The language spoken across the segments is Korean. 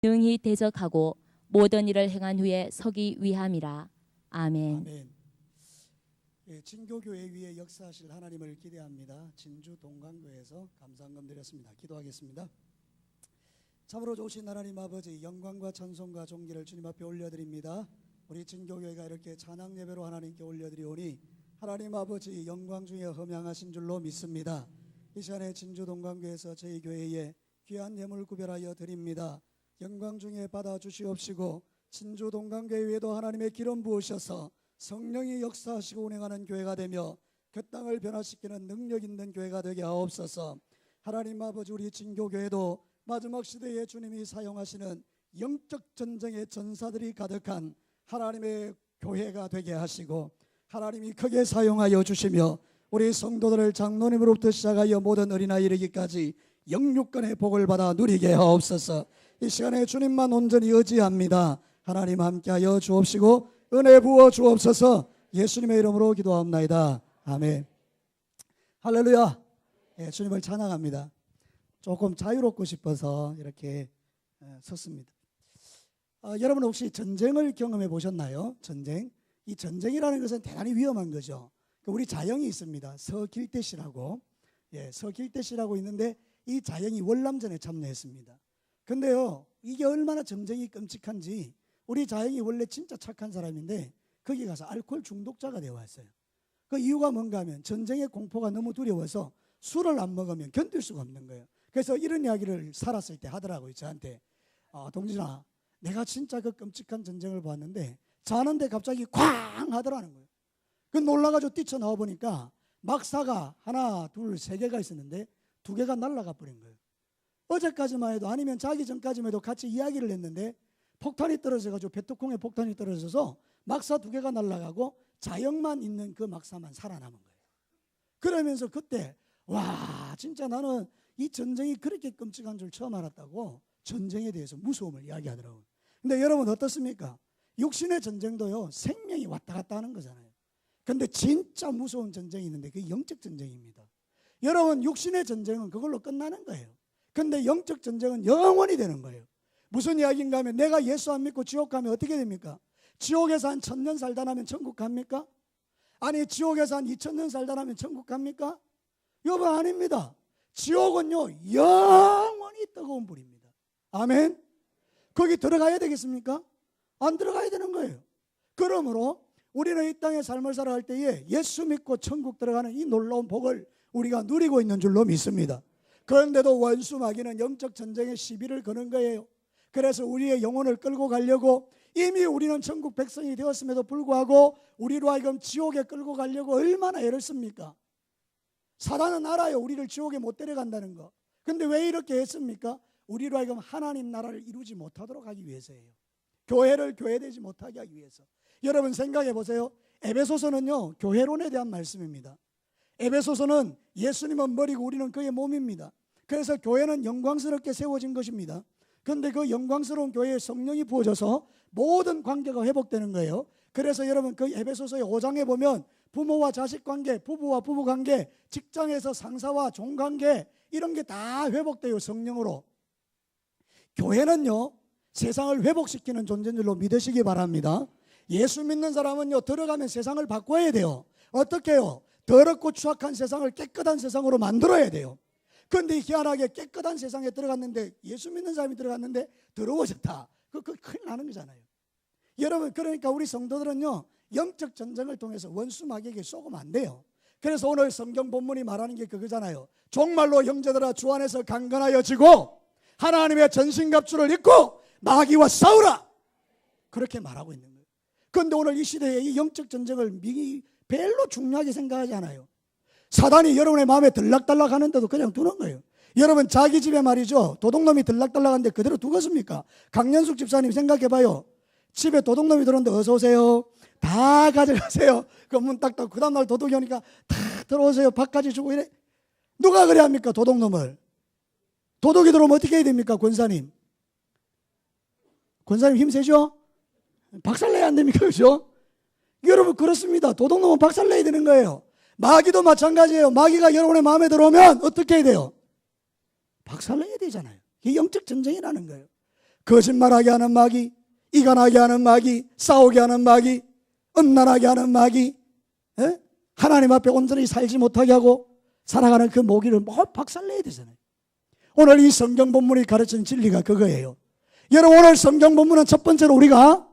능히 대적하고 모든 일을 행한 후에 서기 위함이라. 아멘. 아멘. 예, 진교교회 위에 역사하실 하나님을 기대합니다. 진주 동강교회에서 감사헌금 드렸습니다. 기도하겠습니다. 참으로 좋으신 하나님 아버지, 영광과 찬송과 존귀를 주님 앞에 올려드립니다. 우리 진교교회가 이렇게 찬양 예배로 하나님께 올려드리오니 하나님 아버지 영광 중에 흠양하신 줄로 믿습니다. 이 시간에 진주 동강교회에서 저희 교회에 귀한 예물 구별하여 드립니다. 영광 중에 받아주시옵시고 진주 동강교회 위에도 하나님의 기름 부으셔서 성령이 역사하시고 운행하는 교회가 되며 그 땅을 변화시키는 능력 있는 교회가 되게 하옵소서. 하나님 아버지, 우리 진교교회도 마지막 시대에 주님이 사용하시는 영적 전쟁의 전사들이 가득한 하나님의 교회가 되게 하시고 하나님이 크게 사용하여 주시며 우리 성도들을 장로님으로부터 시작하여 모든 어린아이 이르기까지 영육간의 복을 받아 누리게 하옵소서. 이 시간에 주님만 온전히 의지합니다. 하나님 함께하여 주옵시고 은혜 부어 주옵소서. 예수님의 이름으로 기도하옵나이다. 아멘. 할렐루야. 예, 주님을 찬양합니다. 조금 자유롭고 싶어서 이렇게 섰습니다. 여러분 혹시 전쟁을 경험해 보셨나요? 전쟁. 이 전쟁이라는 것은 대단히 위험한 거죠. 우리 자영이 있습니다. 서길대시라고. 예, 서길대시라고 있는데 이 자영이 월남전에 참여했습니다. 근데요, 이게 얼마나 전쟁이 끔찍한지 우리 자영이 원래 진짜 착한 사람인데 거기 가서 알코올 중독자가 되어 왔어요. 그 이유가 뭔가 하면 전쟁의 공포가 너무 두려워서 술을 안 먹으면 견딜 수가 없는 거예요. 그래서 이런 이야기를 살았을 때 하더라고요. 저한테 동진아, 내가 진짜 그 끔찍한 전쟁을 봤는데 자는데 갑자기 쾅 하더라는 거예요. 그 놀라가지고 뛰쳐나와 보니까 막사가 하나 둘 세 개가 있었는데 두 개가 날아가 버린 거예요. 어제까지만 해도 아니면 자기 전까지만 해도 같이 이야기를 했는데 폭탄이 떨어져가지고 베트콩에 폭탄이 떨어져서 막사 두 개가 날아가고 자영만 있는 그 막사만 살아남은 거예요. 그러면서 그때 와, 진짜 나는 이 전쟁이 그렇게 끔찍한 줄 처음 알았다고 전쟁에 대해서 무서움을 이야기하더라고요. 근데 여러분 어떻습니까? 육신의 전쟁도요, 생명이 왔다 갔다 하는 거잖아요. 근데 진짜 무서운 전쟁이 있는데 그게 영적 전쟁입니다. 여러분, 육신의 전쟁은 그걸로 끝나는 거예요. 근데 영적 전쟁은 영원히 되는 거예요. 무슨 이야기인가 하면 내가 예수 안 믿고 지옥 가면 어떻게 됩니까? 지옥에서 한 1000년 살다 나면 천국 갑니까? 아니, 지옥에서 한 2000년 살다 나면 천국 갑니까? 여러분, 아닙니다. 지옥은요, 영원히 뜨거운 불입니다. 아멘. 거기 들어가야 되겠습니까? 안 들어가야 되는 거예요. 그러므로 우리는 이 땅에 삶을 살아갈 때에 예수 믿고 천국 들어가는 이 놀라운 복을 우리가 누리고 있는 줄로 믿습니다. 그런데도 원수 마귀는 영적 전쟁에 시비를 거는 거예요. 그래서 우리의 영혼을 끌고 가려고 이미 우리는 천국 백성이 되었음에도 불구하고 우리로 하여금 지옥에 끌고 가려고 얼마나 애를 씁니까? 사단은 알아요, 우리를 지옥에 못 데려간다는 거. 근데 왜 이렇게 했습니까? 우리로 하여금 하나님 나라를 이루지 못하도록 하기 위해서예요. 교회를 교회되지 못하게 하기 위해서. 여러분 생각해 보세요. 에베소서는요, 교회론에 대한 말씀입니다. 에베소서는 예수님은 머리고 우리는 그의 몸입니다. 그래서 교회는 영광스럽게 세워진 것입니다. 그런데 그 영광스러운 교회에 성령이 부어져서 모든 관계가 회복되는 거예요. 그래서 여러분 그 에베소서의 5장에 보면 부모와 자식 관계, 부부와 부부 관계, 직장에서 상사와 종 관계, 이런 게 다 회복돼요, 성령으로. 교회는요, 세상을 회복시키는 존재인 줄로 믿으시기 바랍니다. 예수 믿는 사람은요, 들어가면 세상을 바꿔야 돼요. 어떻게 해요? 더럽고 추악한 세상을 깨끗한 세상으로 만들어야 돼요. 그런데 희한하게 깨끗한 세상에 들어갔는데, 예수 믿는 사람이 들어갔는데 더러워졌다. 그거 큰일 나는 거잖아요. 여러분, 그러니까 우리 성도들은요, 영적 전쟁을 통해서 원수 마귀에게 쏘면 안 돼요. 그래서 오늘 성경 본문이 말하는 게 그거잖아요. 종말로 형제들아, 주 안에서 강건하여지고 하나님의 전신갑주를 입고 마귀와 싸우라, 그렇게 말하고 있는 거예요. 그런데 오늘 이 시대에 이 영적 전쟁을 별로 중요하게 생각하지 않아요. 사단이 여러분의 마음에 들락달락 하는데도 그냥 두는 거예요. 여러분, 자기 집에 말이죠, 도둑놈이 들락달락한데 그대로 두겠습니까? 강연숙 집사님 생각해봐요. 집에 도둑놈이 들어오는데 어서 오세요, 다 가져가세요. 그 문 딱 닫고 그 다음날 도둑이 오니까 다 들어오세요, 밥까지 주고 이래. 누가 그래 합니까? 도둑놈을. 도둑이 들어오면 어떻게 해야 됩니까? 권사님 힘 세죠? 박살내야 안 됩니까? 그죠? 여러분, 그렇습니다. 도둑놈은 박살내야 되는 거예요. 마귀도 마찬가지예요. 마귀가 여러분의 마음에 들어오면 어떻게 해야 돼요? 박살내야 되잖아요. 이게 영적 전쟁이라는 거예요. 거짓말하게 하는 마귀, 이간하게 하는 마귀, 싸우게 하는 마귀, 음란하게 하는 마귀, 에? 하나님 앞에 온전히 살지 못하게 하고 살아가는 그 모기를 뭐 박살내야 되잖아요. 오늘 이 성경 본문이 가르치는 진리가 그거예요. 여러분, 오늘 성경 본문은 첫 번째로 우리가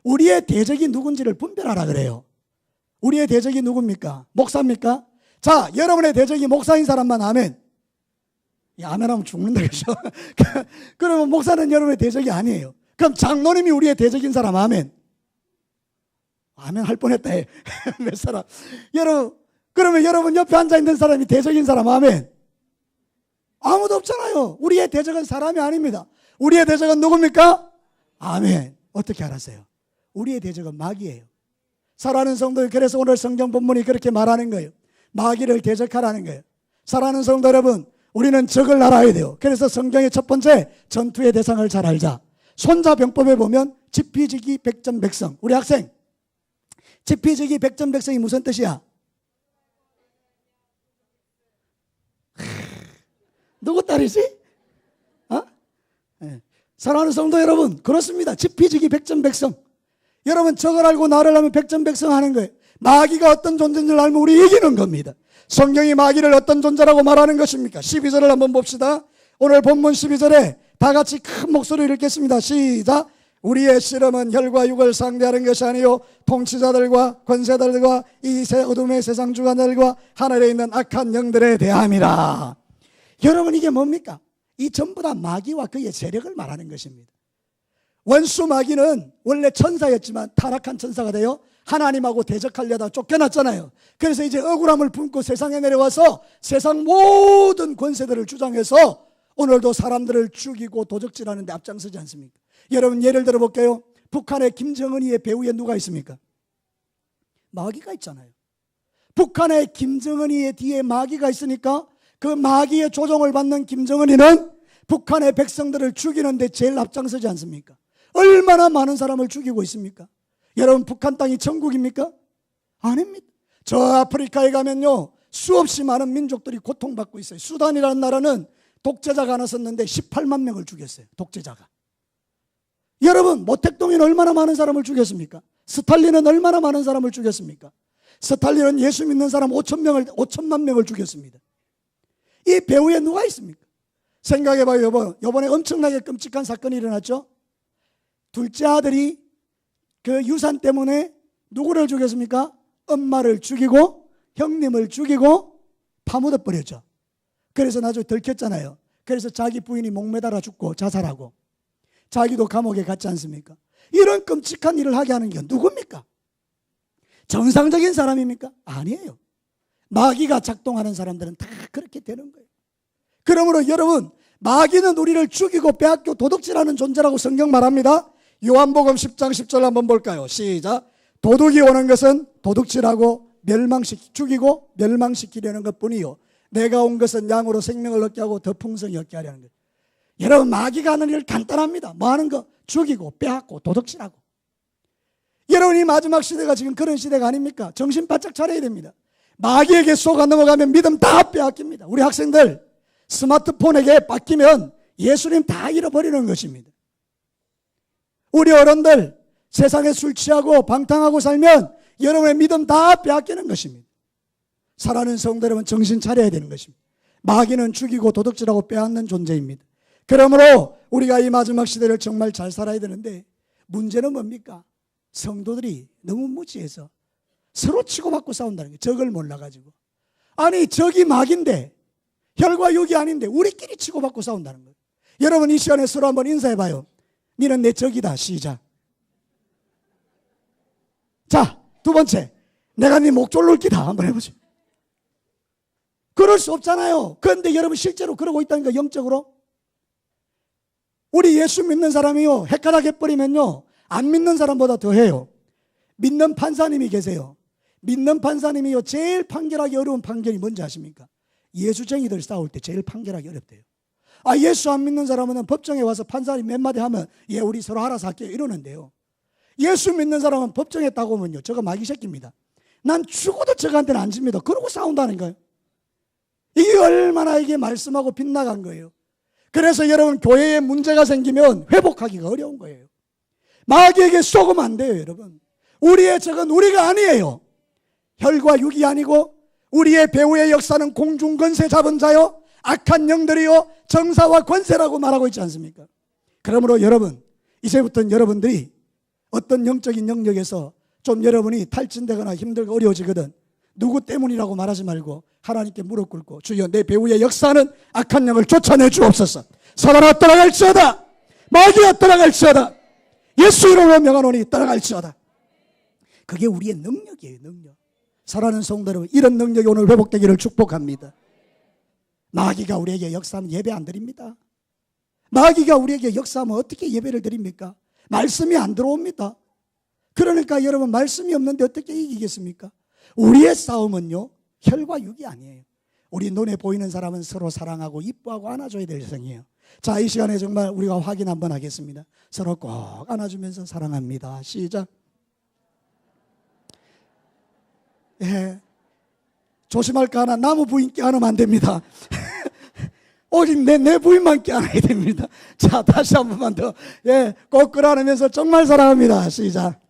우리의 대적이 누군지를 분별하라 그래요. 우리의 대적이 누굽니까? 목사입니까? 자, 여러분의 대적이 목사인 사람만 아멘. 아멘 하면 죽는다 그죠? 그러면 목사는 여러분의 대적이 아니에요. 그럼 장로님이 우리의 대적인 사람 아멘. 아멘 할 뻔했다 해. 몇 사람. 여러분, 그러면 여러분 옆에 앉아있는 사람이 대적인 사람 아멘. 아무도 없잖아요. 우리의 대적은 사람이 아닙니다. 우리의 대적은 누굽니까? 아멘. 어떻게 알았어요? 우리의 대적은 마귀예요. 사랑하는 성도, 그래서 오늘 성경 본문이 그렇게 말하는 거예요. 마귀를 대적하라는 거예요. 사랑하는 성도 여러분, 우리는 적을 알아야 돼요. 그래서 성경의 첫 번째 전투의 대상을 잘 알자. 손자병법에 보면 지피지기 백전백성. 우리 학생, 지피지기 백전백성이 무슨 뜻이야? 누구 딸이지? 어? 네. 사랑하는 성도 여러분, 그렇습니다. 지피지기 백전백성. 여러분, 적을 알고 나를 알면 백전백성 하는 거예요. 마귀가 어떤 존재인 줄 알면 우리 이기는 겁니다. 성경이 마귀를 어떤 존재라고 말하는 것입니까? 12절을 한번 봅시다. 오늘 본문 12절에 다 같이 큰 목소리를 읽겠습니다. 시작. 우리의 씨름은 혈과 육을 상대하는 것이 아니요 통치자들과 권세들과 이 어둠의 세상 주관들과 하늘에 있는 악한 영들에 대함이라. 여러분, 이게 뭡니까? 이 전부 다 마귀와 그의 세력을 말하는 것입니다. 원수 마귀는 원래 천사였지만 타락한 천사가 되어 하나님하고 대적하려다 쫓겨났잖아요. 그래서 이제 억울함을 품고 세상에 내려와서 세상 모든 권세들을 주장해서 오늘도 사람들을 죽이고 도적질하는 데 앞장서지 않습니까? 여러분, 예를 들어 볼게요. 북한의 김정은이의 배후에 누가 있습니까? 마귀가 있잖아요. 북한의 김정은이의 뒤에 마귀가 있으니까 그 마귀의 조종을 받는 김정은이는 북한의 백성들을 죽이는 데 제일 앞장서지 않습니까? 얼마나 많은 사람을 죽이고 있습니까? 여러분, 북한 땅이 천국입니까? 아닙니다. 저 아프리카에 가면요, 수없이 많은 민족들이 고통받고 있어요. 수단이라는 나라는 독재자가 하나 썼는데 18만 명을 죽였어요. 독재자가. 여러분, 모택동이는 얼마나 많은 사람을 죽였습니까? 스탈린은 얼마나 많은 사람을 죽였습니까? 스탈린은 예수 믿는 사람 5천만 명을 죽였습니다. 이 배후에 누가 있습니까? 생각해봐요. 이번에 엄청나게 끔찍한 사건이 일어났죠. 둘째 아들이 그 유산 때문에 누구를 죽였습니까? 엄마를 죽이고 형님을 죽이고 파묻어 버렸죠. 그래서 나중에 들켰잖아요. 그래서 자기 부인이 목매달아 죽고 자살하고 자기도 감옥에 갔지 않습니까? 이런 끔찍한 일을 하게 하는 게 누굽니까? 정상적인 사람입니까? 아니에요. 마귀가 작동하는 사람들은 다 그렇게 되는 거예요. 그러므로 여러분, 마귀는 우리를 죽이고 빼앗겨 도둑질하는 존재라고 성경 말합니다. 요한복음 10장 10절 한번 볼까요? 시작. 도둑이 오는 것은 도둑질하고 죽이고 멸망시키려는 것뿐이요 내가 온 것은 양으로 생명을 얻게 하고 더 풍성히 얻게 하려는 것. 여러분, 마귀가 하는 일 간단합니다. 뭐 하는 거? 죽이고 빼앗고 도둑질하고. 여러분, 이 마지막 시대가 지금 그런 시대가 아닙니까? 정신 바짝 차려야 됩니다. 마귀에게 속아 넘어가면 믿음 다 빼앗깁니다. 우리 학생들 스마트폰에게 뺏기면 예수님 다 잃어버리는 것입니다. 우리 어른들 세상에 술 취하고 방탕하고 살면 여러분의 믿음 다 빼앗기는 것입니다. 사랑하는 성도 여러분, 정신 차려야 되는 것입니다. 마귀는 죽이고 도둑질하고 빼앗는 존재입니다. 그러므로 우리가 이 마지막 시대를 정말 잘 살아야 되는데 문제는 뭡니까? 성도들이 너무 무지해서 서로 치고받고 싸운다는 거예요. 적을 몰라가지고. 아니, 적이 마귀인데 혈과 육이 아닌데 우리끼리 치고받고 싸운다는 거예요. 여러분, 이 시간에 서로 한번 인사해봐요. 니는 내 적이다. 시작. 자, 두 번째, 내가 네 목 졸를 기다. 한번 해보죠. 그럴 수 없잖아요. 그런데 여러분, 실제로 그러고 있다니까. 영적으로 우리 예수 믿는 사람이요, 헷갈하게 해버리면요 안 믿는 사람보다 더 해요. 믿는 판사님이 계세요. 믿는 판사님이요, 제일 판결하기 어려운 판결이 뭔지 아십니까? 예수쟁이들 싸울 때 제일 판결하기 어렵대요. 아, 예수 안 믿는 사람은 법정에 와서 판사님 몇 마디 하면 예, 우리 서로 알아서 할게요 이러는데요, 예수 믿는 사람은 법정에 따고 오면요, 저거 마귀 새끼입니다. 난 죽어도 저한테는 안 집니다. 그러고 싸운다는 거예요. 이게 얼마나 이게 말씀하고 빗나간 거예요. 그래서 여러분, 교회에 문제가 생기면 회복하기가 어려운 거예요. 마귀에게 속으면 안 돼요, 여러분. 우리의 적은 우리가 아니에요. 혈과 육이 아니고 우리의 배후의 역사는 공중권세 잡은 자요, 악한 영들이요, 정사와 권세라고 말하고 있지 않습니까? 그러므로 여러분, 이제부터는 여러분들이 어떤 영적인 영역에서 좀 여러분이 탈진되거나 힘들고 어려워지거든, 누구 때문이라고 말하지 말고 하나님께 무릎 꿇고, 주여, 내 배후의 역사는 악한 영을 쫓아내 주옵소서. 사단아 떠나갈지어다, 마귀가 떠나갈지어다, 예수 이름으로 명하노니 떠나갈지어다. 그게 우리의 능력이에요, 능력. 사랑하는 성도 여러분, 이런 능력이 오늘 회복되기를 축복합니다. 마귀가 우리에게 역사하면 예배 안 드립니다. 마귀가 우리에게 역사하면 어떻게 예배를 드립니까? 말씀이 안 들어옵니다. 그러니까 여러분, 말씀이 없는데 어떻게 이기겠습니까? 우리의 싸움은요, 혈과 육이 아니에요. 우리 눈에 보이는 사람은 서로 사랑하고 이뻐하고 안아줘야 될 성이에요. 자, 이 시간에 정말 우리가 확인 한번 하겠습니다. 서로 꼭 안아주면서 사랑합니다. 시작. 예, 조심할 거 하나, 나무 부인 껴안으면 안 됩니다. 오직 내 부인만 껴안아야 됩니다. 자, 다시 한 번만 더, 예, 꼭 끌어안으면서 정말 사랑합니다. 시작.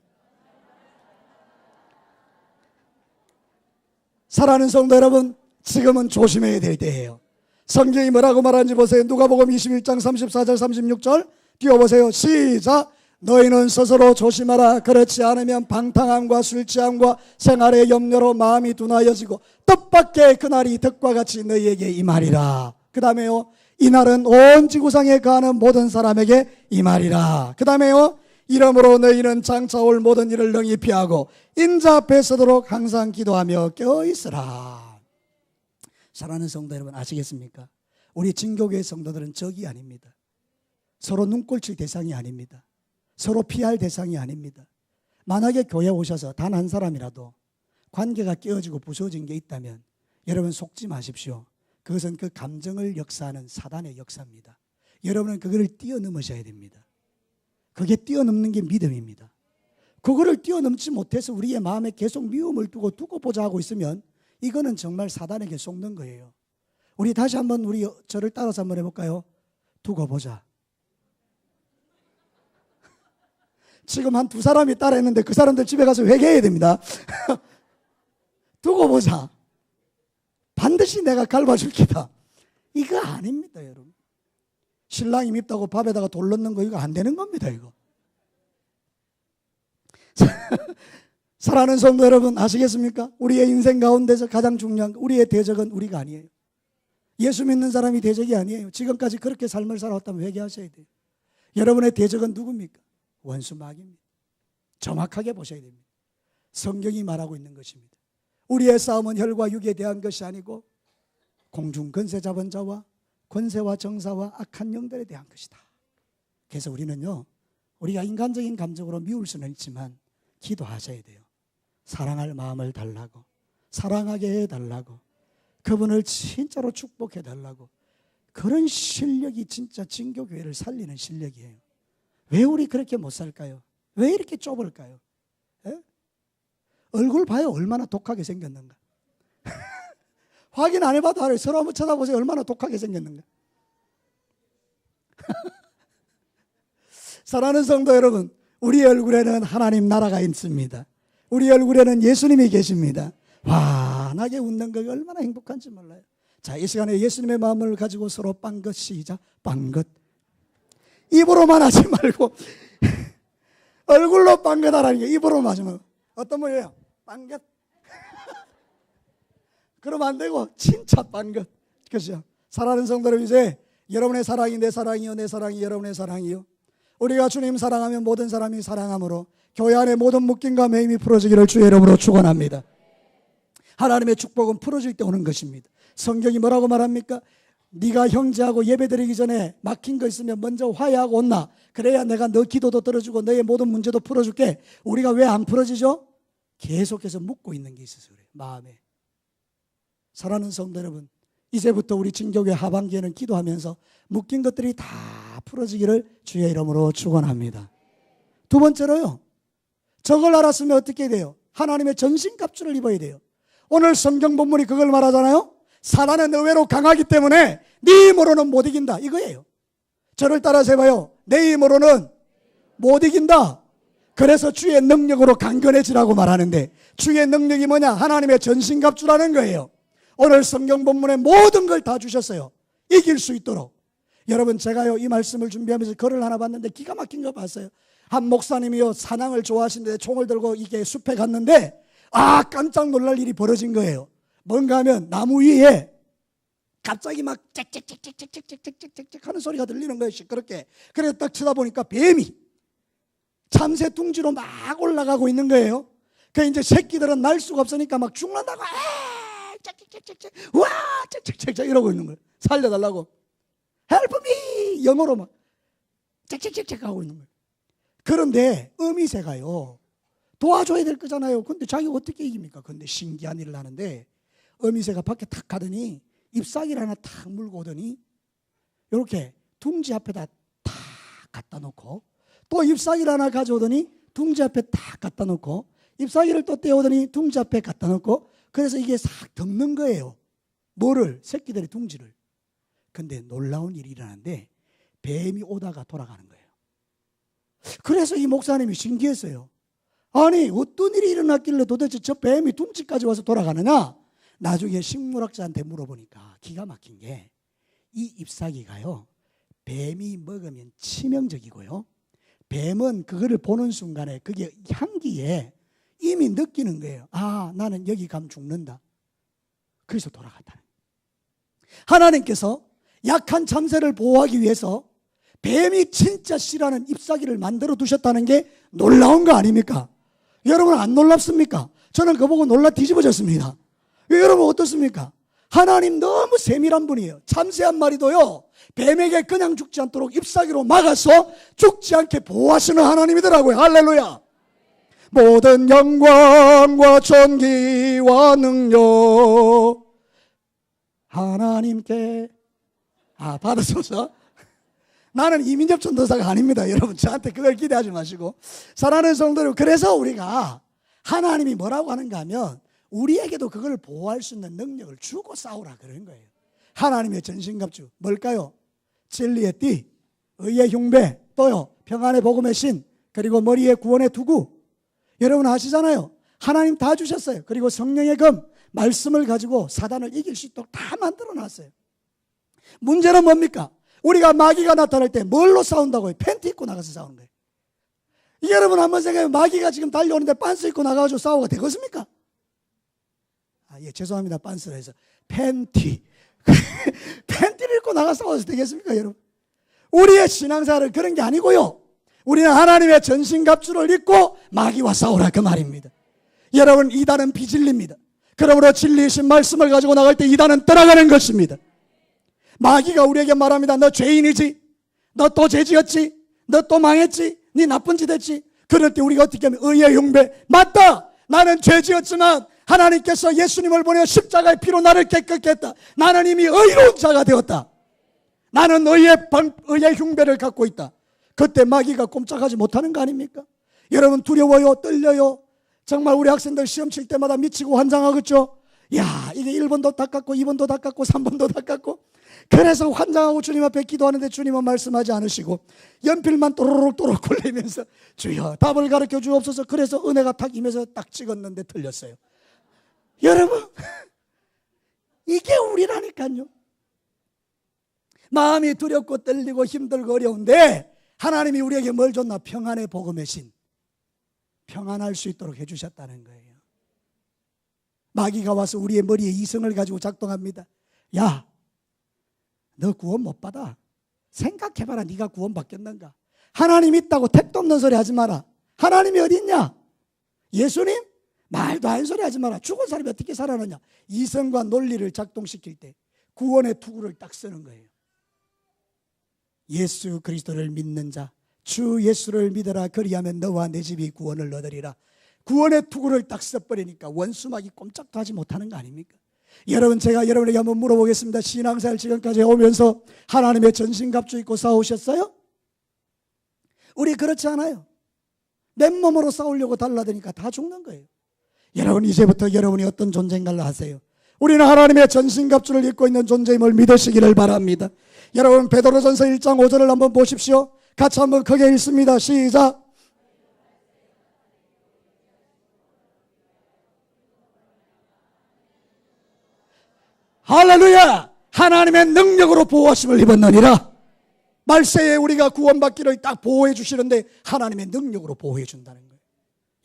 사랑하는 성도 여러분, 지금은 조심해야 될 때예요. 성경이 뭐라고 말하는지 보세요. 누가복음 21장 34절 36절 띄워보세요. 시작. 너희는 스스로 조심하라. 그렇지 않으면 방탕함과 술취함과 생활의 염려로 마음이 둔하여지고 뜻밖의 그날이 덕과 같이 너희에게 임하리라. 그 다음에요, 이날은 온 지구상에 거하는 모든 사람에게 임하리라. 그 다음에요, 이러므로 너희는 장차 올 모든 일을 능히 피하고 인자 앞에 서도록 항상 기도하며 껴있으라. 사랑하는 성도 여러분, 아시겠습니까? 우리 진교교회 성도들은 적이 아닙니다. 서로 눈꼴칠 대상이 아닙니다. 서로 피할 대상이 아닙니다. 만약에 교회에 오셔서 단 한 사람이라도 관계가 깨어지고 부서진 게 있다면 여러분 속지 마십시오. 그것은 그 감정을 역사하는 사단의 역사입니다. 여러분은 그거를 뛰어넘으셔야 됩니다. 그게 뛰어넘는 게 믿음입니다. 그거를 뛰어넘지 못해서 우리의 마음에 계속 미움을 두고 보자 하고 있으면 이거는 정말 사단에게 속는 거예요. 우리 다시 한번 저를 따라서 한번 해볼까요? 두고 보자. 지금 한 두 사람이 따라했는데 그 사람들 집에 가서 회개해야 됩니다. 두고 보자. 반드시 내가 갈봐줄 기다. 이거 아닙니다, 여러분. 신랑이 밉다고 밥에다가 돌 넣는 거 이거 안 되는 겁니다, 이거. 사랑하는 성도 여러분, 아시겠습니까? 우리의 인생 가운데서 가장 중요한 우리의 대적은 우리가 아니에요. 예수 믿는 사람이 대적이 아니에요. 지금까지 그렇게 삶을 살아왔다면 회개하셔야 돼요. 여러분의 대적은 누굽니까? 원수 마귀입니다. 정확하게 보셔야 됩니다. 성경이 말하고 있는 것입니다. 우리의 싸움은 혈과 육에 대한 것이 아니고 공중 권세 잡은 자와 권세와 정사와 악한 영들에 대한 것이다. 그래서 우리는요, 우리가 인간적인 감정으로 미울 수는 있지만 기도하셔야 돼요. 사랑할 마음을 달라고, 사랑하게 해달라고, 그분을 진짜로 축복해 달라고. 그런 실력이 진짜 진교교회를 살리는 실력이에요. 왜 우리 그렇게 못 살까요? 왜 이렇게 좁을까요? 에? 얼굴 봐요, 얼마나 독하게 생겼는가. 확인 안 해봐도 알아요. 서로 한번 쳐다보세요. 얼마나 독하게 생겼는가. 사랑하는 성도 여러분, 우리 얼굴에는 하나님 나라가 있습니다. 우리 얼굴에는 예수님이 계십니다. 환하게 웃는 거 얼마나 행복한지 몰라요. 자, 이 시간에 예수님의 마음을 가지고 서로 빵긋 시작. 빵긋. 입으로만 하지 말고 얼굴로 빵긋하라는 게 입으로만 하시면 어떤 분이에요? 빵긋. 그러면 안 되고 진짜 빵긋. 그렇죠? 사랑하는 성도 여러분, 이제 여러분의 사랑이 내 사랑이요, 내 사랑이 여러분의 사랑이요. 우리가 주님 사랑하면 모든 사람이 사랑함으로 교회 안에 모든 묶임과 매임이 풀어지기를 주의 이름으로 축원합니다. 하나님의 축복은 풀어질 때 오는 것입니다. 성경이 뭐라고 말합니까? 네가 형제하고 예배드리기 전에 막힌 거 있으면 먼저 화해하고 온나. 그래야 내가 너 기도도 들어주고 너의 모든 문제도 풀어줄게. 우리가 왜 안 풀어지죠? 계속해서 묻고 있는 게 있어서 그래요. 마음에. 사랑하는 성도 여러분, 이제부터 우리 진교회 하반기에는 기도하면서 묶인 것들이 다 풀어지기를 주의 이름으로 축원합니다. 두 번째로요, 저걸 알았으면 어떻게 돼요? 하나님의 전신갑주를 입어야 돼요. 오늘 성경 본문이 그걸 말하잖아요. 사단은 의외로 강하기 때문에 네 힘으로는 못 이긴다, 이거예요. 저를 따라서 해봐요. 내 힘으로는 못 이긴다. 그래서 주의 능력으로 강건해지라고 말하는데, 주의 능력이 뭐냐? 하나님의 전신갑주라는 거예요. 오늘 성경 본문에 모든 걸 다 주셨어요. 이길 수 있도록. 여러분, 제가요 이 말씀을 준비하면서 글을 하나 봤는데 기가 막힌 거 봤어요. 한 목사님이요 사냥을 좋아하시는데 총을 들고 이게 숲에 갔는데 깜짝 놀랄 일이 벌어진 거예요. 뭔가 하면 나무 위에 갑자기 막 짹짹짹짹짹짹짹짹 하는 소리가 들리는 거예요. 시끄럽게. 그래서 딱 쳐다보니까 뱀이 참새 둥지로 막 올라가고 있는 거예요. 그 이제 새끼들은 날 수가 없으니까 막 죽는다고 짹짹짹짹 와 짹짹짹짹 이러고 있는 거예요. 살려달라고. Help me! 영어로 막 짹짹짹짹 하고 있는 거예요. 그런데 어미새가요 도와줘야 될 거잖아요. 근데 자기가 어떻게 이깁니까? 근데 신기한 일을 하는데 어미새가 밖에 탁 가더니 잎사귀를 하나 탁 물고 오더니 이렇게 둥지 앞에다 탁 갖다 놓고 또 잎사귀를 하나 가져오더니 둥지 앞에 탁 갖다 놓고 잎사귀를 또 떼오더니 둥지 앞에 갖다 놓고 그래서 이게 싹 덮는 거예요. 뭐를? 새끼들의 둥지를. 근데 놀라운 일이 일어나는데 뱀이 오다가 돌아가는 거예요. 그래서 이 목사님이 신기했어요. 아니 어떤 일이 일어났길래 도대체 저 뱀이 둥지까지 와서 돌아가느냐? 나중에 식물학자한테 물어보니까 기가 막힌 게 이 잎사귀가요 뱀이 먹으면 치명적이고요, 뱀은 그거를 보는 순간에 그게 향기에 이미 느끼는 거예요. 나는 여기 가면 죽는다. 그래서 돌아갔다는 거예요. 하나님께서 약한 참새를 보호하기 위해서 뱀이 진짜 싫어하는 잎사귀를 만들어 두셨다는 게 놀라운 거 아닙니까? 여러분 안 놀랍습니까? 저는 그거 보고 놀라 뒤집어졌습니다. 여러분 어떻습니까? 하나님 너무 세밀한 분이에요. 참새 한 마리도요 뱀에게 그냥 죽지 않도록 잎사귀로 막아서 죽지 않게 보호하시는 하나님이더라고요. 할렐루야. 모든 영광과 존귀와 능력 하나님께 받으소서. 나는 이민접 전도사가 아닙니다. 여러분 저한테 그걸 기대하지 마시고. 사랑하는 성도들, 그래서 우리가 하나님이 뭐라고 하는가 하면 우리에게도 그걸 보호할 수 있는 능력을 주고 싸우라 그런 거예요. 하나님의 전신갑주 뭘까요? 진리의 띠, 의의 흉배, 또요 평안의 복음의 신, 그리고 머리에 구원의 투구. 여러분 아시잖아요. 하나님 다 주셨어요. 그리고 성령의 검, 말씀을 가지고 사단을 이길 수 있도록 다 만들어 놨어요. 문제는 뭡니까? 우리가 마귀가 나타날 때 뭘로 싸운다고요? 팬티 입고 나가서 싸우는 거예요. 여러분 한번 생각해요. 마귀가 지금 달려오는데 빤스 입고 나가가지고 싸우가 되겠습니까? 죄송합니다. 빤스라 해서 팬티 팬티를 입고 나가 싸워서 되겠습니까? 여러분 우리의 신앙생활은 그런 게 아니고요, 우리는 하나님의 전신갑주를 입고 마귀와 싸우라 그 말입니다. 여러분 이단은 비진리입니다. 그러므로 진리이신 말씀을 가지고 나갈 때 이단은 떠나가는 것입니다. 마귀가 우리에게 말합니다. 너 죄인이지, 너 또 죄지었지, 너 또 망했지, 네 나쁜 짓 했지. 그럴 때 우리가 어떻게 하면 의의 흉배, 맞다, 나는 죄지었지만 하나님께서 예수님을 보내 십자가의 피로 나를 깨끗게 했다. 나는 이미 의로운 자가 되었다. 나는 의의 흉배를 갖고 있다. 그때 마귀가 꼼짝하지 못하는 거 아닙니까? 여러분 두려워요? 떨려요? 정말 우리 학생들 시험 칠 때마다 미치고 환장하겠죠? 야, 이게 1번도 다 깎고 2번도 다 깎고 3번도 다 깎고. 그래서 환장하고 주님 앞에 기도하는데 주님은 말씀하지 않으시고 연필만 또르륵 굴리면서 주여 답을 가르쳐 주옵소서. 그래서 은혜가 탁 임해서 딱 찍었는데 틀렸어요. 여러분 이게 우리라니까요. 마음이 두렵고 떨리고 힘들고 어려운데 하나님이 우리에게 뭘 줬나? 평안의 복음의 신, 평안할 수 있도록 해주셨다는 거예요. 마귀가 와서 우리의 머리에 이성을 가지고 작동합니다. 야, 너 구원 못 받아. 생각해봐라. 네가 구원 받겠는가? 하나님 있다고 택도 없는 소리 하지 마라. 하나님이 어디 있냐? 예수님? 말도 안 소리 하지 마라. 죽은 사람이 어떻게 살아나냐? 이성과 논리를 작동시킬 때 구원의 투구를 딱 쓰는 거예요. 예수 그리스도를 믿는 자, 주 예수를 믿어라. 그리하면 너와 내 집이 구원을 얻으리라. 구원의 투구를 딱 써버리니까 원수막이 꼼짝도 하지 못하는 거 아닙니까? 여러분 제가 여러분에게 한번 물어보겠습니다. 신앙생활 지금까지 오면서 하나님의 전신갑주 입고 싸우셨어요? 우리 그렇지 않아요. 맨몸으로 싸우려고 달라드니까 다 죽는 거예요. 여러분 이제부터 여러분이 어떤 존재인가를 아세요. 우리는 하나님의 전신갑주를 입고 있는 존재임을 믿으시기를 바랍니다. 여러분, 베드로전서 1장 5절을 한번 보십시오. 같이 한번 크게 읽습니다. 시작. 할렐루야! 하나님의 능력으로 보호하심을 입었느니라. 말세에 우리가 구원받기를 딱 보호해 주시는데 하나님의 능력으로 보호해 준다는 거예요.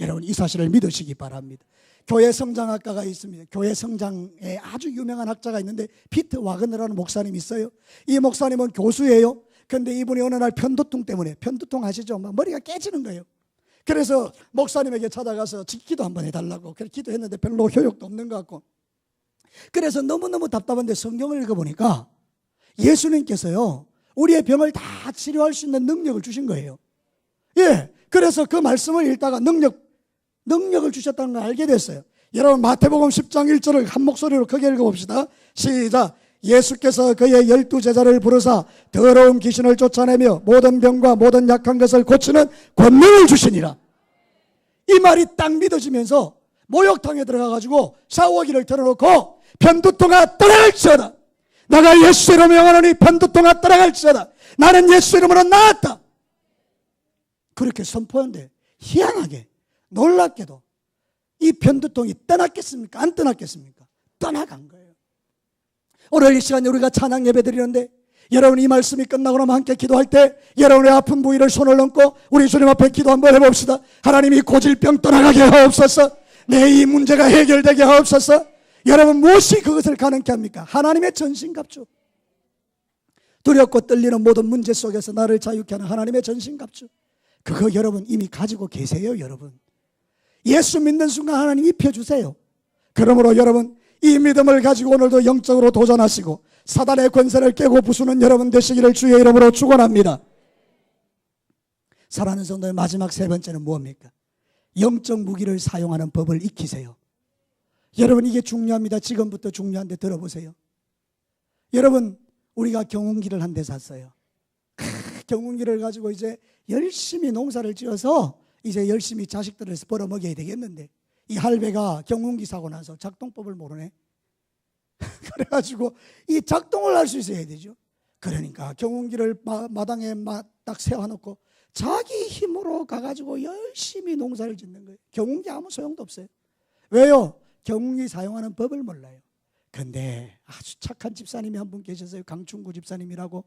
여러분, 이 사실을 믿으시기 바랍니다. 교회 성장학과가 있습니다. 교회 성장에 아주 유명한 학자가 있는데 피트 와그너라는 목사님이 있어요. 이 목사님은 교수예요. 그런데 이분이 어느 날 편두통 때문에, 편두통 아시죠? 막 머리가 깨지는 거예요. 그래서 목사님에게 찾아가서 기도 한번 해달라고 그렇게 기도했는데 별로 효력도 없는 것 같고, 그래서 너무너무 답답한데 성경을 읽어보니까 예수님께서요 우리의 병을 다 치료할 수 있는 능력을 주신 거예요. 예, 그래서 그 말씀을 읽다가 능력을 주셨다는 걸 알게 됐어요. 여러분, 마태복음 10장 1절을 한 목소리로 크게 읽어봅시다. 시작. 예수께서 그의 12제자를 부르사 더러운 귀신을 쫓아내며 모든 병과 모든 약한 것을 고치는 권능을 주시니라. 이 말이 딱 믿어지면서 목욕탕에 들어가가지고 샤워기를 틀어놓고 편두통아 떠나갈지어다. 내가 예수 이름으로 명하노니 편두통아 떠나갈지어다. 나는 예수 이름으로 나았다. 그렇게 선포한데 희한하게 놀랍게도 이 편두통이 떠났겠습니까? 안 떠났겠습니까? 떠나간 거예요. 오늘 이 시간에 우리가 찬양 예배 드리는데 여러분, 이 말씀이 끝나고 나면 함께 기도할 때 여러분의 아픈 부위를 손을 얹고 우리 주님 앞에 기도 한번 해봅시다. 하나님이 고질병 떠나가게 하옵소서. 내 이 문제가 해결되게 하옵소서. 여러분, 무엇이 그것을 가능케 합니까? 하나님의 전신갑주. 두렵고 떨리는 모든 문제 속에서 나를 자유케 하는 하나님의 전신갑주. 그거 여러분 이미 가지고 계세요. 여러분, 예수 믿는 순간 하나님 입혀주세요. 그러므로 여러분, 이 믿음을 가지고 오늘도 영적으로 도전하시고 사단의 권세를 깨고 부수는 여러분 되시기를 주의 이름으로 축원합니다. 사랑하는 성도의 마지막 세 번째는 무엇입니까? 영적 무기를 사용하는 법을 익히세요. 여러분, 이게 중요합니다. 지금부터 중요한데 들어보세요. 여러분, 우리가 경운기를 한 대 샀어요. 경운기를 가지고 이제 열심히 농사를 지어서 이제 열심히 자식들을 벌어먹여야 되겠는데 이 할배가 경운기 사고 나서 작동법을 모르네. 그래가지고 이 작동을 할 수 있어야 되죠. 그러니까 경운기를 마당에 딱 세워놓고 자기 힘으로 가가지고 열심히 농사를 짓는 거예요. 경운기 아무 소용도 없어요. 왜요? 경운기 사용하는 법을 몰라요. 그런데 아주 착한 집사님이 한 분 계셨어요. 강충구 집사님이라고.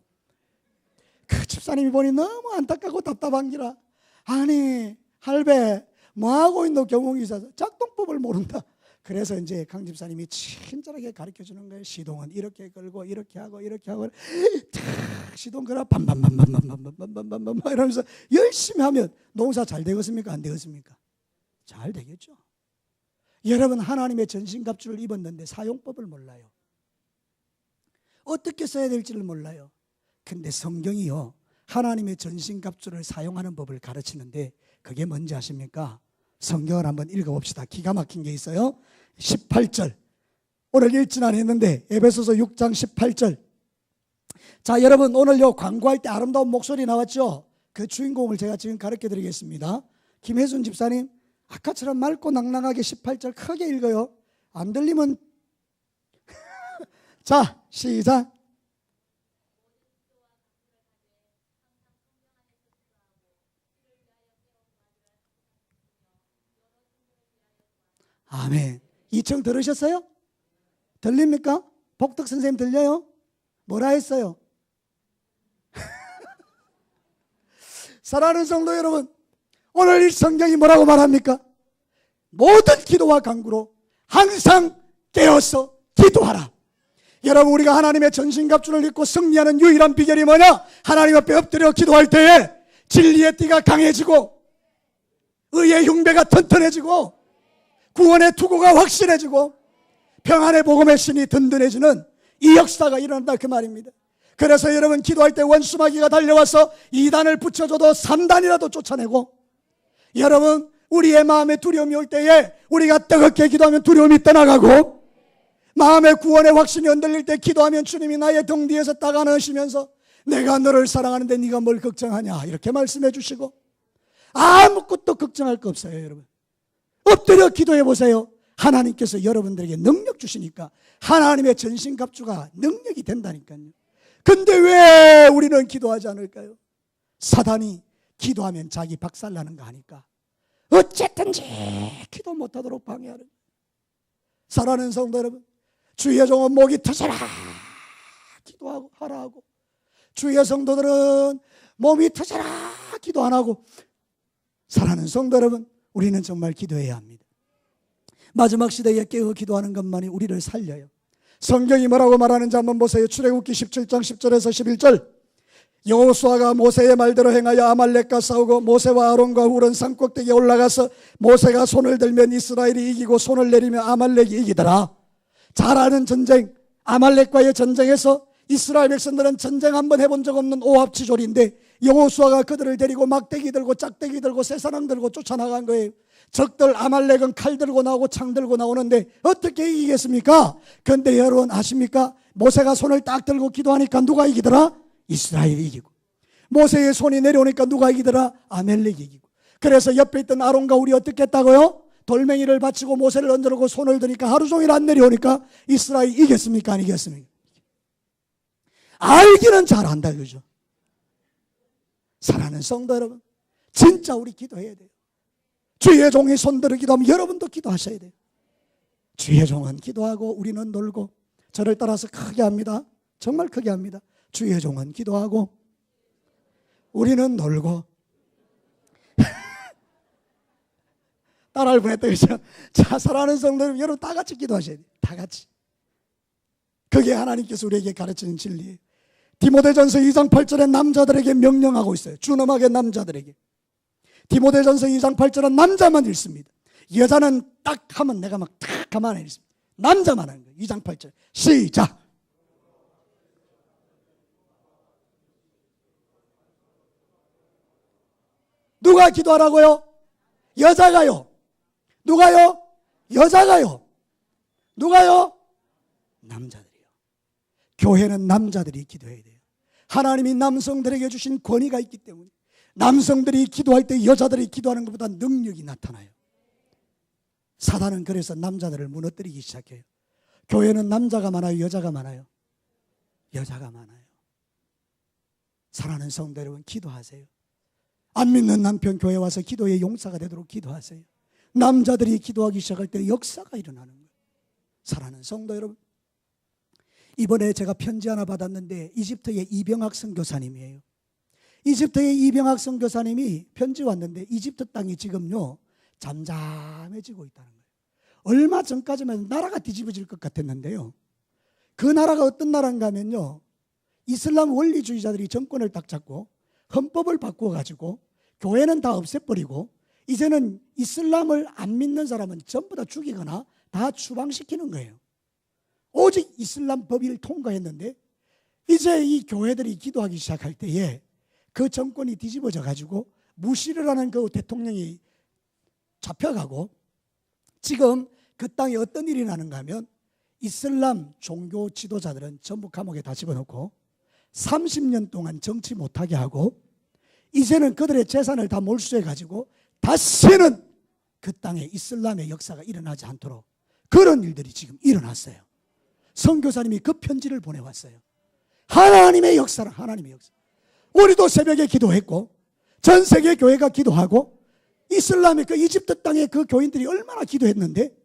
그 집사님이 보니 너무 안타깝고 답답한 기라, 아니 할배 뭐하고 있노? 경운기 사서 작동법을 모른다. 그래서 이제 강 집사님이 친절하게 가르쳐 주는 거예요. 시동은 이렇게 걸고 이렇게 하고 이렇게 하고 시동 걸어 밤밤밤밤밤밤밤밤밤밤 이러면서 열심히 하면 농사 잘 되겠습니까? 안 되겠습니까? 잘 되겠죠. 여러분, 하나님의 전신갑주를 입었는데 사용법을 몰라요. 어떻게 써야 될지를 몰라요. 근데 성경이요 하나님의 전신갑주를 사용하는 법을 가르치는데 그게 뭔지 아십니까? 성경을 한번 읽어봅시다. 기가 막힌 게 있어요. 18절 오늘 읽진 않았는데 에베소서 6장 18절. 자, 여러분, 오늘 요 광고할 때 아름다운 목소리 나왔죠? 그 주인공을 제가 지금 가르쳐 드리겠습니다. 김혜순 집사님, 아까처럼 맑고 낭낭하게 18절 크게 읽어요. 안 들리면 자, 시작. 아멘. 2층 들으셨어요? 들립니까? 복덕 선생님 들려요? 뭐라 했어요? 사랑하는 성도 여러분, 오늘 이 성경이 뭐라고 말합니까? 모든 기도와 간구로 항상 깨어서 기도하라. 여러분, 우리가 하나님의 전신갑주를 입고 승리하는 유일한 비결이 뭐냐? 하나님 앞에 엎드려 기도할 때에 진리의 띠가 강해지고 의의 흉배가 튼튼해지고 구원의 투구가 확실해지고 평안의 복음의 신이 든든해지는 이 역사가 일어난다, 그 말입니다. 그래서 여러분, 기도할 때 원수마귀가 달려와서 2단을 붙여줘도 3단이라도 쫓아내고, 여러분, 우리의 마음에 두려움이 올 때에 우리가 뜨겁게 기도하면 두려움이 떠나가고, 마음의 구원의 확신이 흔들릴 때 기도하면 주님이 나의 등 뒤에서 딱 안으시면서 내가 너를 사랑하는데 네가 뭘 걱정하냐 이렇게 말씀해 주시고, 아무것도 걱정할 거 없어요. 여러분, 엎드려 기도해 보세요. 하나님께서 여러분들에게 능력 주시니까 하나님의 전신갑주가 능력이 된다니까요. 근데 왜 우리는 기도하지 않을까요? 사단이 기도하면 자기 박살나는 거 아니까 어쨌든지 기도 못하도록 방해하는. 사랑하는 성도 여러분, 주의 종은 목이 터져라 기도하고 하라 하고, 주의 성도들은 몸이 터져라 기도 안 하고. 사랑하는 성도 여러분, 우리는 정말 기도해야 합니다. 마지막 시대에 깨어 기도하는 것만이 우리를 살려요. 성경이 뭐라고 말하는지 한번 보세요. 출애굽기 17장 10절에서 11절. 여호수아가 모세의 말대로 행하여 아말렉과 싸우고 모세와 아론과 훌은 산꼭대기에 올라가서 모세가 손을 들면 이스라엘이 이기고 손을 내리면 아말렉이 이기더라. 잘 아는 전쟁, 아말렉과의 전쟁에서 이스라엘 백성들은 전쟁 한번 해본 적 없는 오합지졸인데 여호수아가 그들을 데리고 막대기 들고 짝대기 들고 쇠사랑 들고 쫓아나간 거예요. 적들 아말렉은 칼 들고 나오고 창 들고 나오는데 어떻게 이기겠습니까? 그런데 여러분 아십니까? 모세가 손을 딱 들고 기도하니까 누가 이기더라? 이스라엘이 이기고. 모세의 손이 내려오니까 누가 이기더라? 아말렉이 이기고. 그래서 옆에 있던 아론과 훌이 어떻게 했다고요? 돌멩이를 받치고 모세를 얹어놓고 손을 드니까 하루 종일 안 내려오니까 이스라엘이 이겼습니까? 안 이겼습니까? 알기는 잘 안다, 그죠? 사랑하는 성도 여러분, 진짜 우리 기도해야 돼요. 주의 종이 손들어 기도하면 여러분도 기도하셔야 돼요. 주의 종은 기도하고 우리는 놀고. 저를 따라서 크게 합니다. 정말 크게 합니다. 주의 종은 기도하고 우리는 놀고. 따라할 뻔했다, 그죠? 자, 사랑하는 성도 여러분, 여러분 다 같이 기도하셔야 돼요. 다 같이. 그게 하나님께서 우리에게 가르치는 진리예요. 디모데전서 2장 8절에 남자들에게 명령하고 있어요. 준엄하게 남자들에게. 디모데전서 2장 8절은 남자만 읽습니다. 여자는 딱 하면 내가 막 탁 가만히 읽습니다. 남자만 하는 거예요. 2장 8절 시작. 누가 기도하라고요? 여자가요. 누가요? 여자가요. 누가요? 남자들이요. 교회는 남자들이 기도해야 돼요. 하나님이 남성들에게 주신 권위가 있기 때문에 남성들이 기도할 때 여자들이 기도하는 것보다 능력이 나타나요. 사단은 그래서 남자들을 무너뜨리기 시작해요. 교회는 남자가 많아요? 여자가 많아요? 여자가 많아요. 사랑하는 성도 여러분, 기도하세요. 안 믿는 남편 교회 와서 기도의 용사가 되도록 기도하세요. 남자들이 기도하기 시작할 때 역사가 일어나는 거예요. 사랑하는 성도 여러분, 이번에 제가 편지 하나 받았는데 이집트의 이병학 선교사님이에요. 이집트의 이병학 선교사님이 편지 왔는데 이집트 땅이 지금요 잠잠해지고 있다는 거예요. 얼마 전까지만 나라가 뒤집어질 것 같았는데요, 그 나라가 어떤 나라인가 하면요, 이슬람 원리주의자들이 정권을 딱 잡고 헌법을 바꾸어가지고 교회는 다 없애버리고 이제는 이슬람을 안 믿는 사람은 전부 다 죽이거나 다 추방시키는 거예요. 오직 이슬람 법을 통과했는데 이제 이 교회들이 기도하기 시작할 때에 그 정권이 뒤집어져 가지고 무시를 하는 그 대통령이 잡혀가고, 지금 그 땅에 어떤 일이 나는가 하면 이슬람 종교 지도자들은 전부 감옥에 다 집어넣고 30년 동안 정치 못하게 하고 이제는 그들의 재산을 다 몰수해 가지고 다시는 그 땅에 이슬람의 역사가 일어나지 않도록 그런 일들이 지금 일어났어요. 선교사님이 그 편지를 보내왔어요. 하나님의 역사라, 하나님의 역사. 우리도 새벽에 기도했고 전 세계 교회가 기도하고 이슬람의 그 이집트 땅에 그 교인들이 얼마나 기도했는데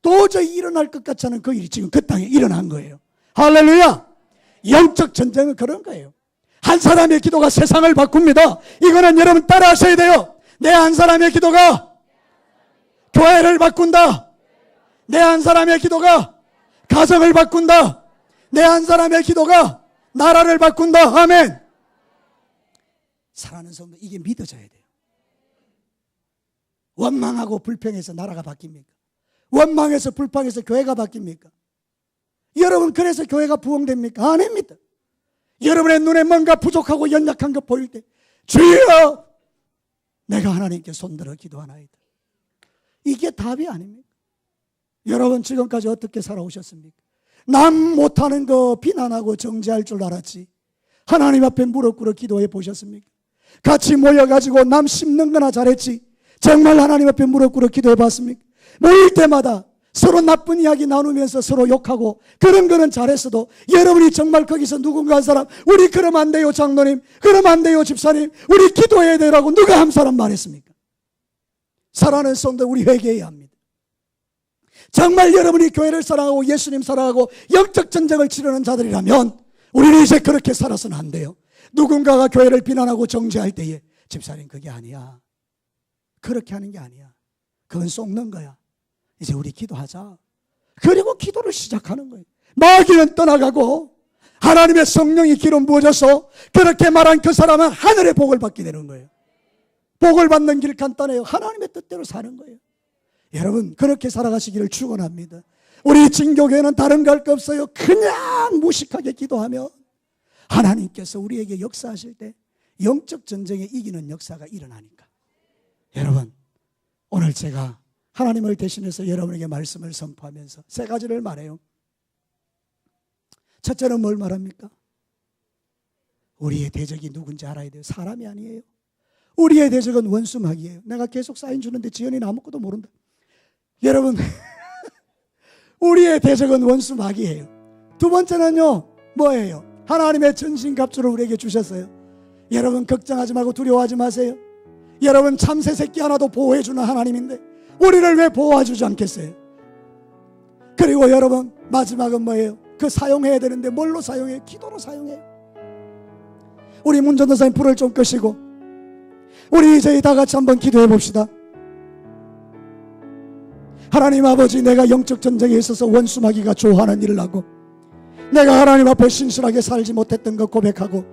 도저히 일어날 것 같지 않은 그 일이 지금 그 땅에 일어난 거예요. 할렐루야. 영적 전쟁은 그런 거예요. 한 사람의 기도가 세상을 바꿉니다. 이거는 여러분 따라하셔야 돼요. 내 한 사람의 기도가 교회를 바꾼다. 내 한 사람의 기도가 가정을 바꾼다. 내 한 사람의 기도가 나라를 바꾼다. 아멘. 사랑하는 성도, 이게 믿어져야 돼요. 원망하고 불평해서 나라가 바뀝니까? 원망해서 불평해서 교회가 바뀝니까? 여러분 그래서 교회가 부흥됩니까? 아닙니다. 여러분의 눈에 뭔가 부족하고 연약한 것 보일 때 주여 내가 하나님께 손들어 기도하나이다. 이게 답이 아닙니까? 여러분 지금까지 어떻게 살아오셨습니까? 남 못하는 거 비난하고 정죄할 줄 알았지 하나님 앞에 무릎 꿇어 기도해 보셨습니까? 같이 모여가지고 남 씹는 거나 잘했지 정말 하나님 앞에 무릎 꿇어 기도해 봤습니까? 모일 때마다 서로 나쁜 이야기 나누면서 서로 욕하고 그런 거는 잘했어도 여러분이 정말 거기서 누군가 한 사람 우리 그러면 안 돼요 장로님, 그러면 안 돼요 집사님, 우리 기도해야 되라고 누가 한 사람 말했습니까? 사랑하는 성도, 우리 회개해야 합니다. 정말 여러분이 교회를 사랑하고 예수님 사랑하고 영적 전쟁을 치르는 자들이라면 우리는 이제 그렇게 살아서는 안 돼요. 누군가가 교회를 비난하고 정죄할 때에 집사님 그게 아니야, 그렇게 하는 게 아니야, 그건 속는 거야, 이제 우리 기도하자. 그리고 기도를 시작하는 거예요. 마귀는 떠나가고 하나님의 성령이 기름 부어져서 그렇게 말한 그 사람은 하늘의 복을 받게 되는 거예요. 복을 받는 길 간단해요. 하나님의 뜻대로 사는 거예요. 여러분 그렇게 살아가시기를 축원합니다. 우리 진교교회는 다른 거 할 거 없어요. 그냥 무식하게 기도하면 하나님께서 우리에게 역사하실 때 영적 전쟁에 이기는 역사가 일어나니까. 여러분 오늘 제가 하나님을 대신해서 여러분에게 말씀을 선포하면서 세 가지를 말해요. 첫째는 뭘 말합니까? 우리의 대적이 누군지 알아야 돼요. 사람이 아니에요. 우리의 대적은 원수 마귀예요. 내가 계속 사인 주는데 지연이는 아무것도 모른다. 여러분 우리의 대적은 원수 마귀예요. 두 번째는요 뭐예요? 하나님의 전신갑주를 우리에게 주셨어요. 여러분 걱정하지 말고 두려워하지 마세요. 여러분 참새 새끼 하나도 보호해주는 하나님인데 우리를 왜 보호해주지 않겠어요? 그리고 여러분 마지막은 뭐예요? 그 사용해야 되는데 뭘로 사용해요? 기도로 사용해요. 우리 문전도사님 불을 좀 끄시고 우리 이제 다 같이 한번 기도해 봅시다. 하나님 아버지, 내가 영적 전쟁에 있어서 원수 마귀가 좋아하는 일을 하고 내가 하나님 앞에 신실하게 살지 못했던 것 고백하고